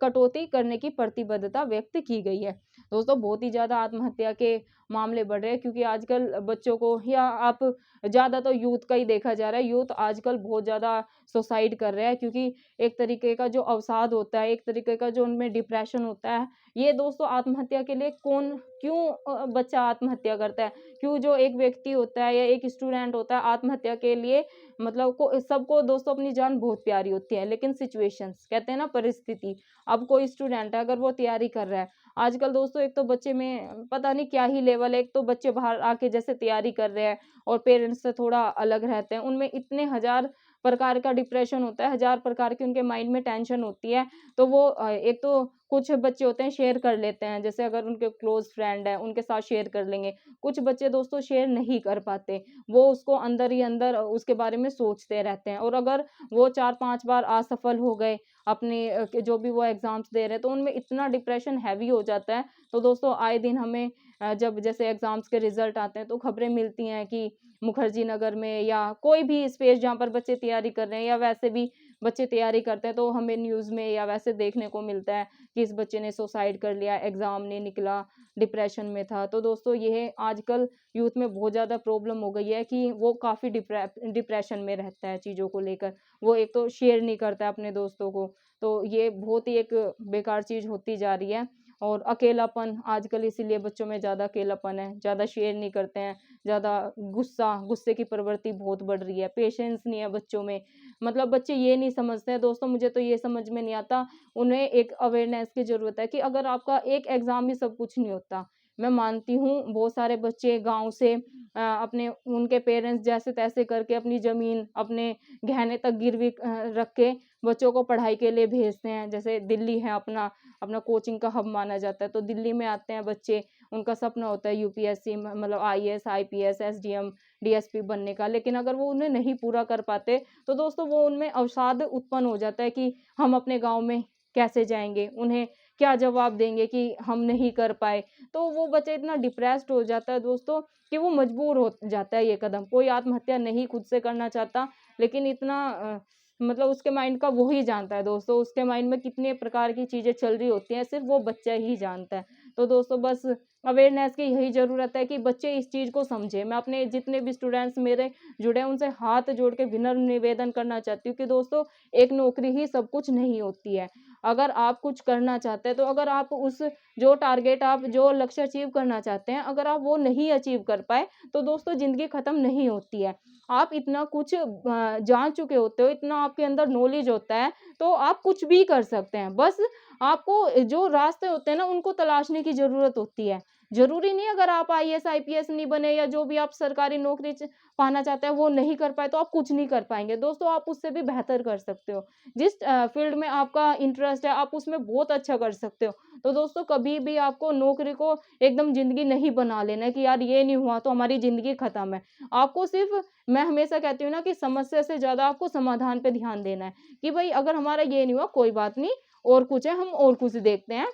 कटौती करने की प्रतिबद्धता व्यक्त की गई है। दोस्तों बहुत ही ज़्यादा आत्महत्या के मामले बढ़ रहे हैं, क्योंकि आजकल बच्चों को या आप ज़्यादा तो यूथ का ही देखा जा रहा है, यूथ आजकल बहुत ज़्यादा सुसाइड कर रहे हैं, क्योंकि एक तरीके का जो अवसाद होता है, एक तरीके का जो उनमें डिप्रेशन होता है, ये दोस्तों आत्महत्या के लिए क्यों बच्चा आत्महत्या करता है, क्यों जो एक व्यक्ति होता है या एक स्टूडेंट होता है आत्महत्या के लिए मतलब सबको दोस्तों अपनी जान बहुत प्यारी होती है, लेकिन सिचुएशंस कहते हैं ना, परिस्थिति। अब कोई स्टूडेंट है अगर वो तैयारी कर रहा है, आजकल दोस्तों एक तो बच्चे में पता नहीं क्या ही लेवल है, एक तो बच्चे बाहर आके जैसे तैयारी कर रहे हैं और पेरेंट्स से थोड़ा अलग रहते हैं, उनमें इतने हजार प्रकार का डिप्रेशन होता है, हजार प्रकार की उनके माइंड में टेंशन होती है। तो वो एक तो कुछ बच्चे होते हैं शेयर कर लेते हैं, जैसे अगर उनके क्लोज फ्रेंड है उनके साथ शेयर कर लेंगे। कुछ बच्चे दोस्तों शेयर नहीं कर पाते, वो उसको अंदर ही अंदर उसके बारे में सोचते रहते हैं, और अगर वो 4-5 बार असफल हो गए अपने जो भी वो एग्जाम्स दे रहे हैं, तो उनमें इतना डिप्रेशन हैवी हो जाता है। तो दोस्तों आए दिन हमें जब जैसे एग्जाम्स के रिजल्ट आते हैं तो खबरें मिलती हैं कि मुखर्जी नगर में या कोई भी स्पेस जहाँ पर बच्चे तैयारी कर रहे हैं या वैसे भी बच्चे तैयारी करते हैं, तो हमें न्यूज़ में या वैसे देखने को मिलता है कि इस बच्चे ने सुसाइड कर लिया, एग्ज़ाम नहीं निकला, डिप्रेशन में था। तो दोस्तों ये आजकल यूथ में बहुत ज़्यादा प्रॉब्लम हो गई है कि वो काफ़ी डिप्रेशन में रहता है चीज़ों को लेकर। वो एक तो शेयर नहीं करता है अपने दोस्तों को, तो ये बहुत ही एक बेकार चीज़ होती जा रही है। और अकेलापन आजकल इसीलिए बच्चों में ज़्यादा अकेलापन है, ज़्यादा शेयर नहीं करते हैं, ज़्यादा गुस्से की प्रवृत्ति बहुत बढ़ रही है, पेशेंस नहीं है बच्चों में। मतलब बच्चे ये नहीं समझते हैं दोस्तों, मुझे तो ये समझ में नहीं आता, उन्हें एक अवेयरनेस की ज़रूरत है कि अगर आपका एक एग्ज़ाम ही सब कुछ नहीं होता। मैं मानती हूँ बहुत सारे बच्चे गाँव से अपने उनके पेरेंट्स जैसे-तैसे करके अपनी ज़मीन, अपने गहने तक गिरवी रख के बच्चों को पढ़ाई के लिए भेजते हैं। जैसे दिल्ली है अपना अपना कोचिंग का हब माना जाता है, तो दिल्ली में आते हैं बच्चे, उनका सपना होता है यूपीएससी मतलब आईएएस, आईपीएस, एसडीएम, डीएसपी बनने का, लेकिन अगर वो उन्हें नहीं पूरा कर पाते, तो दोस्तों वो उनमें अवसाद उत्पन्न हो जाता है कि हम अपने गाँव में कैसे जाएँगे? उन्हें क्या जवाब देंगे कि हम नहीं कर पाए? तो वो बच्चा इतना डिप्रेस्ड हो जाता है दोस्तों कि वो मजबूर हो जाता है ये कदम। कोई आत्महत्या नहीं खुद से करना चाहता, लेकिन इतना मतलब उसके माइंड का वो ही जानता है दोस्तों, उसके माइंड में कितने प्रकार की चीज़ें चल रही होती हैं, सिर्फ़ वो बच्चा ही जानता है। तो दोस्तों बस अवेयरनेस की यही ज़रूरत है कि बच्चे इस चीज़ को समझें। मैं अपने जितने भी स्टूडेंट्स मेरे जुड़े हैं, उनसे हाथ जोड़ के विनम्र निवेदन करना चाहती हूँ कि दोस्तों एक नौकरी ही सब कुछ नहीं होती है। अगर आप कुछ करना चाहते हैं, तो अगर आप उस जो टारगेट आप जो लक्ष्य अचीव करना चाहते हैं, अगर आप वो नहीं अचीव कर पाए, तो दोस्तों ज़िंदगी ख़त्म नहीं होती है। आप इतना कुछ जान चुके होते हो, इतना आपके अंदर नॉलेज होता है, तो आप कुछ भी कर सकते हैं। बस आपको जो रास्ते होते हैं ना, उनको तलाशने की ज़रूरत होती है। ज़रूरी नहीं अगर आप आईएएस, आईपीएस नहीं बने या जो भी आप सरकारी नौकरी पाना चाहते हैं, वो नहीं कर पाए, तो आप कुछ नहीं कर पाएँगे। दोस्तों आप उससे भी बेहतर कर सकते हो। जिस फ़ील्ड में आपका इंटरेस्ट है, आप उसमें बहुत अच्छा कर सकते हो। तो दोस्तों कभी भी आपको नौकरी को एकदम ज़िंदगी नहीं बना लेना है कि यार ये नहीं हुआ तो हमारी ज़िंदगी ख़त्म है। आपको सिर्फ़ मैं हमेशा कहती हूँ ना कि समस्या से ज़्यादा आपको समाधान पे ध्यान देना है कि भई अगर हमारा ये नहीं हुआ कोई बात नहीं, और कुछ है हम और कुछ देखते हैं।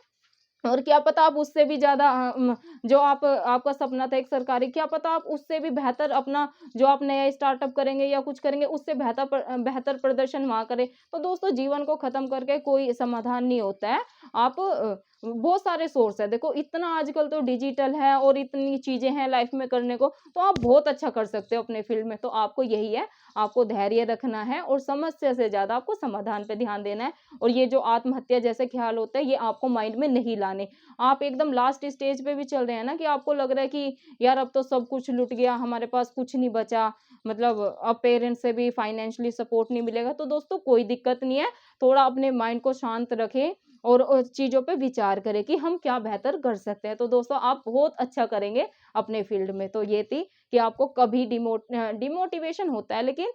और क्या पता आप उससे भी ज़्यादा जो आप आपका सपना था एक सरकारी, क्या पता आप उससे भी बेहतर अपना जो आप नया स्टार्टअप करेंगे या कुछ करेंगे, उससे बेहतर प्रदर्शन वहाँ करें। तो दोस्तों जीवन को ख़त्म करके कोई समाधान नहीं होता है। आप बहुत सारे सोर्स है। देखो इतना आजकल तो डिजिटल है और इतनी चीजें हैं लाइफ में करने को, तो आप बहुत अच्छा कर सकते हो अपने फील्ड में। तो आपको यही है, आपको धैर्य रखना है और समस्या से ज्यादा आपको समाधान पे ध्यान देना है। और ये जो आत्महत्या जैसे ख्याल होते हैं, ये आपको माइंड में नहीं लाने। आप एकदम लास्ट स्टेज पे भी चल रहे हैं ना, कि आपको लग रहा है कि यार अब तो सब कुछ लुट गया, हमारे पास कुछ नहीं बचा, मतलब अब पेरेंट्स से भी फाइनेंशियली सपोर्ट नहीं मिलेगा, तो दोस्तों कोई दिक्कत नहीं है। थोड़ा अपने माइंड को शांत रखें और चीज़ों पे विचार करें कि हम क्या बेहतर कर सकते हैं। तो दोस्तों आप बहुत अच्छा करेंगे अपने फील्ड में। तो ये थी कि आपको कभी डिमोटिवेशन होता है, लेकिन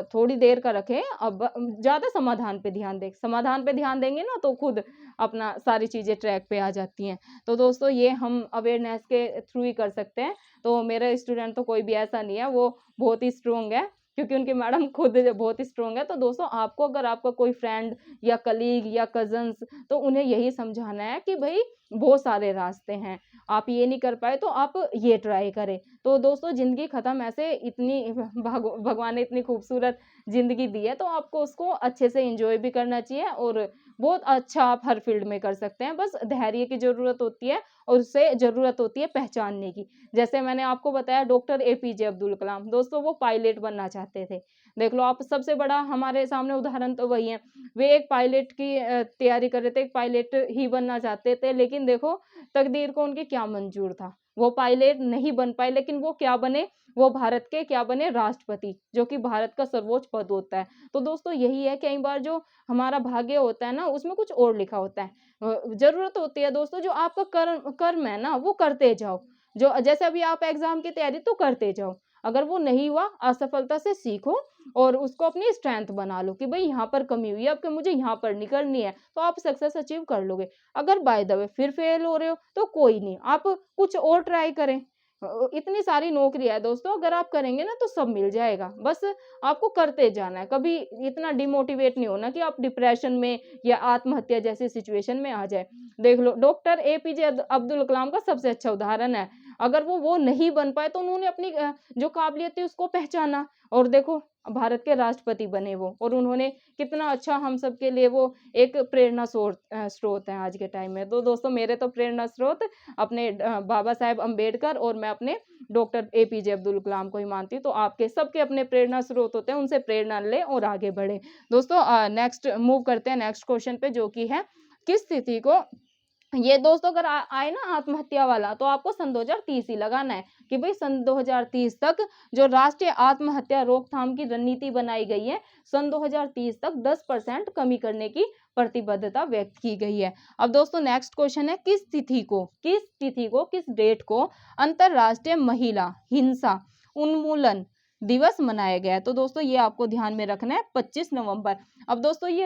थोड़ी देर का रखें, अब ज़्यादा समाधान पे ध्यान दें। समाधान पे ध्यान देंगे ना तो खुद अपना सारी चीज़ें ट्रैक पे आ जाती हैं। तो दोस्तों ये हम अवेयरनेस के थ्रू ही कर सकते हैं। तो मेरा स्टूडेंट तो कोई भी ऐसा नहीं है, वो बहुत ही स्ट्रॉन्ग है, क्योंकि उनकी मैडम खुद बहुत ही स्ट्रॉन्ग है। तो दोस्तों आपको अगर आपका कोई फ्रेंड या कलीग या कज़न्स, तो उन्हें यही समझाना है कि भई बहुत सारे रास्ते हैं, आप ये नहीं कर पाए तो आप ये ट्राई करें। तो दोस्तों ज़िंदगी ख़त्म ऐसे, इतनी भगवान ने इतनी खूबसूरत ज़िंदगी दी है, तो आपको उसको अच्छे से एन्जॉय भी करना चाहिए और बहुत अच्छा आप हर फ़ील्ड में कर सकते हैं। बस धैर्य की ज़रूरत होती है और उससे ज़रूरत होती है पहचानने की। जैसे मैंने आपको बताया डॉक्टर एपीजे अब्दुल कलाम, दोस्तों वो पायलट बनना चाहते थे। देख लो आप, सबसे बड़ा हमारे सामने उदाहरण तो वही है। वे एक पायलट की तैयारी कर रहे थे, एक पायलट ही बनना चाहते थे, लेकिन देखो तकदीर को उनकी क्या मंजूर था। वो पायलट नहीं बन पाए, लेकिन वो क्या बने, वो भारत के क्या बने, राष्ट्रपति, जो कि भारत का सर्वोच्च पद होता है। तो दोस्तों यही है, कई बार जो हमारा भाग्य होता है ना, उसमें कुछ और लिखा होता है। ज़रूरत होती है दोस्तों, जो आपका कर्म कर्म है ना, वो करते जाओ। जो जैसे अभी आप एग्ज़ाम की तैयारी तो करते जाओ। अगर वो नहीं हुआ, असफलता से सीखो और उसको अपनी स्ट्रेंथ बना लो कि भई यहाँ पर कमी हुई है, अब कि मुझे यहाँ पर नहीं करनी है, तो आप सक्सेस अचीव कर लोगे। अगर बाय द वे फिर फेल हो रहे हो, तो कोई नहीं, आप कुछ और ट्राई करें। इतनी सारी नौकरियाँ है दोस्तों, अगर आप करेंगे ना तो सब मिल जाएगा। बस आपको करते जाना है। कभी इतना डिमोटिवेट नहीं होना कि आप डिप्रेशन में या आत्महत्या जैसी सिचुएशन में आ जाए। देख लो डॉक्टर एपीजे अब्दुल कलाम का सबसे अच्छा उदाहरण है। अगर वो नहीं बन पाए, तो उन्होंने अपनी जो काबिलियत थी उसको पहचाना और देखो भारत के राष्ट्रपति बने वो, और उन्होंने कितना अच्छा हम सब के लिए वो एक प्रेरणा स्रोत है आज के टाइम में। तो दोस्तों मेरे तो प्रेरणा स्रोत अपने बाबा साहेब अम्बेडकर और मैं अपने डॉक्टर एपीजे अब्दुल कलाम को ही मानती हूँ। तो आपके सबके अपने प्रेरणा स्रोत होते हैं, उनसे प्रेरणा लें और आगे बढ़ें। दोस्तों नेक्स्ट मूव करते हैं नेक्स्ट क्वेश्चन पे, जो कि है किस स्थिति को, ये दोस्तों अगर आए ना आत्महत्या वाला, तो आपको सन 2030 ही लगाना है कि भाई सन 2030 तक जो राष्ट्रीय आत्महत्या रोकथाम की रणनीति बनाई गई है, सन 2030 तक 10% कमी करने की प्रतिबद्धता व्यक्त की गई है। अब दोस्तों नेक्स्ट क्वेश्चन है, किस डेट को अंतरराष्ट्रीय महिला हिंसा उन्मूलन दिवस मनाया गया है। तो दोस्तों ये आपको ध्यान में रखना है, 25 नवंबर। अब दोस्तों ये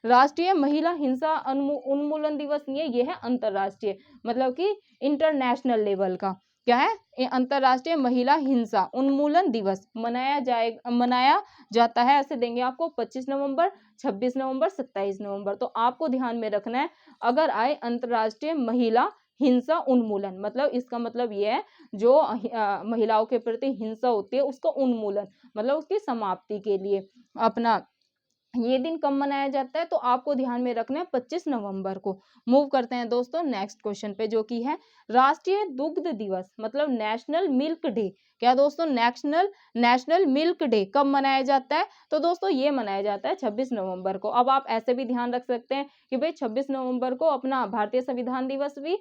राष्ट्रीय महिला हिंसा उन्मूलन दिवस नहीं है, ये है अंतरराष्ट्रीय, मतलब कि इंटरनेशनल लेवल का। क्या है, ये अंतरराष्ट्रीय महिला हिंसा उन्मूलन दिवस मनाया जाता है। ऐसे देंगे आपको 25 नवंबर, 26 नवंबर, 27 नवंबर। तो आपको ध्यान में रखना है, अगर आए अंतरराष्ट्रीय महिला हिंसा उन्मूलन, मतलब इसका मतलब ये है जो महिलाओं के प्रति हिंसा होती है उसका उन्मूलन, मतलब उसकी समाप्ति के लिए अपना ये दिन कब मनाया जाता है, तो आपको ध्यान में रखना है 25 नवंबर को। मूव करते हैं दोस्तों नेक्स्ट क्वेश्चन पे, जो कि है राष्ट्रीय दुग्ध दिवस, मतलब नेशनल मिल्क डे। क्या दोस्तों, नेशनल मिल्क डे कब मनाया जाता है, तो दोस्तों ये मनाया जाता है 26 नवंबर को। अब आप ऐसे भी ध्यान रख सकते हैं कि भाई 26 नवंबर को अपना भारतीय संविधान दिवस भी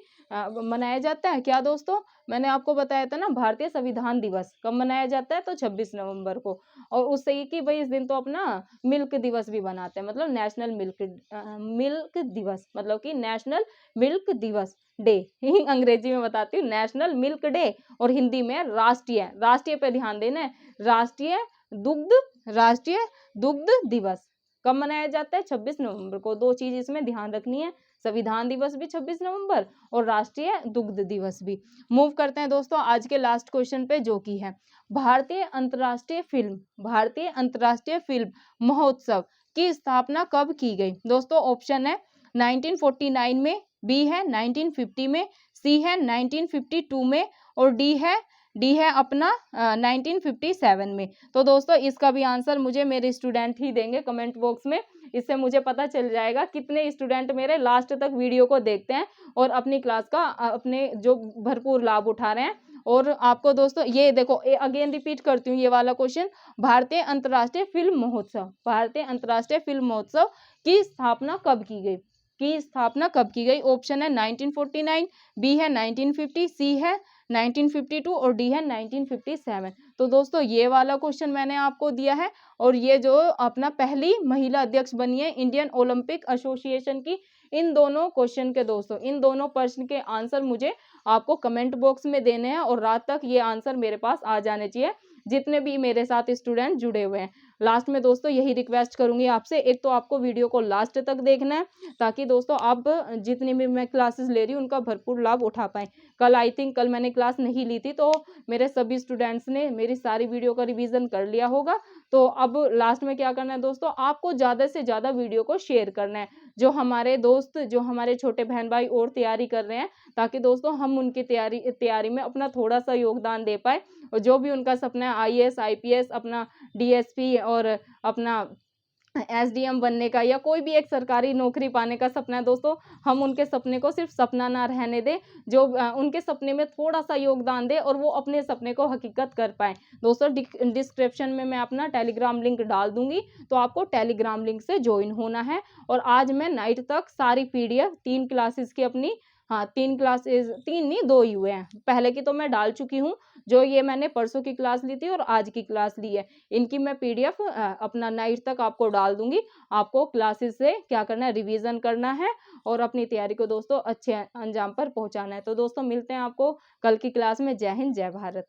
मनाया जाता है। क्या दोस्तों, मैंने आपको बताया था ना, भारतीय संविधान दिवस कब मनाया जाता है, तो 26 नवंबर को। और उससे ही कि भाई इस दिन तो अपना मिल्क दिवस भी बनाते हैं, मतलब नेशनल मिल्क दिवस, मतलब कि नेशनल मिल्क दिवस डे अंग्रेजी में बताती हूँ, नेशनल मिल्क डे, और हिंदी में राष्ट्रीय पे ध्यान देना है, राष्ट्रीय दुग्ध दिवस कब मनाया जाता है, 26 नवंबर को। दो चीज इसमें ध्यान रखनी है, संविधान दिवस भी 26 नवंबर और राष्ट्रीय दुग्ध दिवस भी। मूव करते हैं दोस्तों आज के लास्ट क्वेश्चन पे, जो कि है भारतीय अंतर्राष्ट्रीय फिल्म महोत्सव की स्थापना कब की गई। दोस्तों ऑप्शन है 1949 में, बी है 1950 में, सी है 1952 में और डी है अपना 1957 में। तो दोस्तों इसका भी आंसर मुझे मेरे स्टूडेंट ही देंगे कमेंट बॉक्स में। इससे मुझे पता चल जाएगा कितने स्टूडेंट मेरे लास्ट तक वीडियो को देखते हैं और अपनी क्लास का अपने जो भरपूर लाभ उठा रहे हैं। और आपको दोस्तों ये देखो अगेन रिपीट करती हूँ ये वाला क्वेश्चन, भारतीय अंतर्राष्ट्रीय फिल्म महोत्सव, भारतीय अंतर्राष्ट्रीय फिल्म महोत्सव की स्थापना कब की गई? की स्थापना कब की गई? ऑप्शन है 1949, बी है 1950, सी है 1952 और डी है 1957। तो दोस्तों ये वाला क्वेश्चन मैंने आपको दिया है और ये जो अपना पहली महिला अध्यक्ष बनी है इंडियन ओलंपिक एसोसिएशन की, इन दोनों क्वेश्चन के दोस्तों, इन दोनों प्रश्न के आंसर मुझे आपको कमेंट बॉक्स में देने हैं और रात तक ये आंसर मेरे पास आ जाने चाहिए जितने भी मेरे साथ स्टूडेंट जुड़े हुए हैं। लास्ट में दोस्तों यही रिक्वेस्ट करूंगी आपसे, एक तो आपको वीडियो को लास्ट तक देखना है ताकि दोस्तों आप जितनी भी मैं क्लासेस ले रही हूँ उनका भरपूर लाभ उठा पाएँ। कल आई थिंक कल मैंने क्लास नहीं ली थी तो मेरे सभी स्टूडेंट्स ने मेरी सारी वीडियो का रिवीजन कर लिया होगा। तो अब लास्ट में क्या करना है दोस्तों, आपको ज़्यादा से ज़्यादा वीडियो को शेयर करना है, जो हमारे दोस्त, जो हमारे छोटे बहन भाई और तैयारी कर रहे हैं, ताकि दोस्तों हम उनकी तैयारी में अपना थोड़ा सा योगदान दे पाए और जो भी उनका सपना है आईएएस आईपीएस, अपना डीएसपी और अपना एसडीएम बनने का या कोई भी एक सरकारी नौकरी पाने का सपना है दोस्तों, हम उनके सपने को सिर्फ सपना ना रहने दें, जो उनके सपने में थोड़ा सा योगदान दे और वो अपने सपने को हकीकत कर पाए। दोस्तों डिस्क्रिप्शन में मैं अपना टेलीग्राम लिंक डाल दूंगी, तो आपको टेलीग्राम लिंक से ज्वाइन होना है। और आज मैं नाइट तक सारी पीडीएफ 3 क्लासेस की अपनी, हाँ 3 क्लासेस, 3 नहीं 2 ही हुए हैं, पहले की तो मैं डाल चुकी हूँ, जो ये मैंने परसों की क्लास ली थी और आज की क्लास ली है, इनकी मैं पीडीएफ अपना नाइट तक आपको डाल दूंगी। आपको क्लासेस से क्या करना है, रिवीजन करना है और अपनी तैयारी को दोस्तों अच्छे अंजाम पर पहुंचाना है। तो दोस्तों मिलते हैं आपको कल की क्लास में। जय हिंद जय भारत।